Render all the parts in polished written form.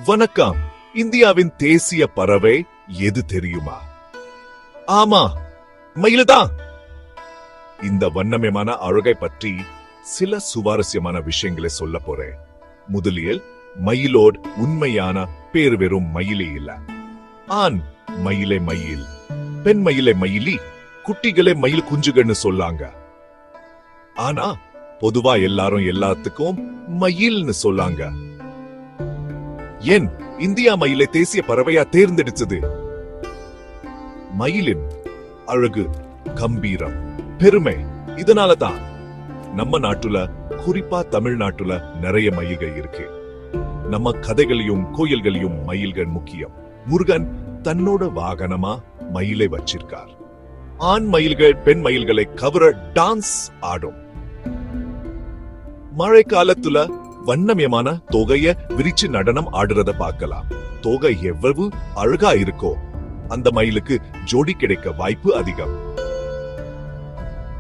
வணக்கம். இந்தியாவின் தேசிய பறவை எது தெரியுமா? ஆமா, மயில்தான். இந்த வண்ணமயமான அழகை பற்றி சில சுவாரஸ்யமான விஷயங்களை சொல்ல போறேன். முதலில் மயிலோட உண்மையான பேர் வெறும் மயிலே இல்ல. ஆண் மயிலை மயில், பெண் மயிலை மயிலி, குட்டிகளை மயில் குஞ்சுகள்னு சொல்லாங்க. ஆனா பொதுவா எல்லாரும் எல்லாத்துக்கும் மயில்னு சொல்லாங்க. ஏன் இந்தியா மயிலை தேசிய பறவையா தேர்ந்தெடுத்தது? மயிலின் அழகு, கம்பீரம், பெருமை. இதனாலதான் நம்ம நாட்டுல, குறிப்பா தமிழ்நாட்டுல நிறைய மயில்கள் இருக்கு. நம்ம கதைகளையும் கோயில்களையும் மயில்கள் முக்கியம். முருகன் தன்னோட வாகனமா மயிலை வச்சிருக்கார். ஆண் மயில்கள் பெண் மயில்களை கவர டான்ஸ் ஆடும். மழை காலத்துல வண்ணமயமான தொகைய விரிச்சு நடனம் ஆடுறத பார்க்கலாம். தொகை எவ்வளவு அழகா இருக்கோ அந்த மயிலுக்கு ஜோடி கிடைக்க வாய்ப்பு அதிகம்.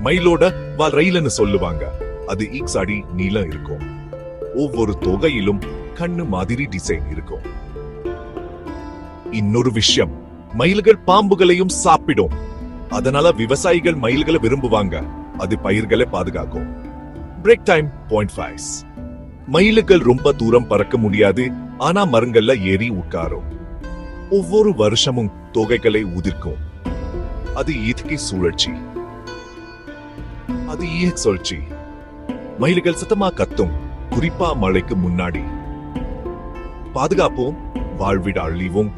மயிலோட வால் ரயில்னு சொல்லுவாங்க. அது ஈக்ஸ் அடி நீளம் இருக்கும். ஒவ்வொரு தொகையிலும் கண்ணு மாதிரி டிசைன் இருக்கும். இன்னொரு விஷயம், மயில்கள் பாம்புகளையும் சாப்பிடும். அதனால விவசாயிகள் மயில்களை விரும்புவாங்க. அது பயிர்களை பாதுகாக்கும். Break time .5. மயில்கள் ரொம்ப தூரம் பறக்க முடியாது, ஆனா மரங்கள்ல ஏறி உட்காரும். ஒவ்வொரு வருஷமும் தொகைகளை உதிர்க்கும். அது இயற்கை சுழற்சி. அது சுழற்சி. மயில்கள் சத்தமா கத்தும், குறிப்பா மழைக்கு முன்னாடி. பாதுகாப்பும் வாழ்விட அழிவும்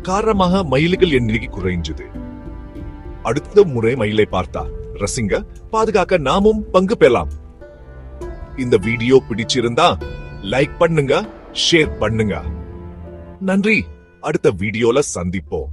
காரணமாக மயில்கள் எண்ணிக்கை குறைஞ்சது. அடுத்த முறை மயிலை பார்த்தா ரசிங்க, பாதுகாக்க நாமும் பங்கு பெறலாம். இந்த வீடியோ பிடிச்சிருந்தா லைக் பண்ணுங்க, ஷேர் பண்ணுங்க. நன்றி. அடுத்த வீடியோல சந்திப்போம்.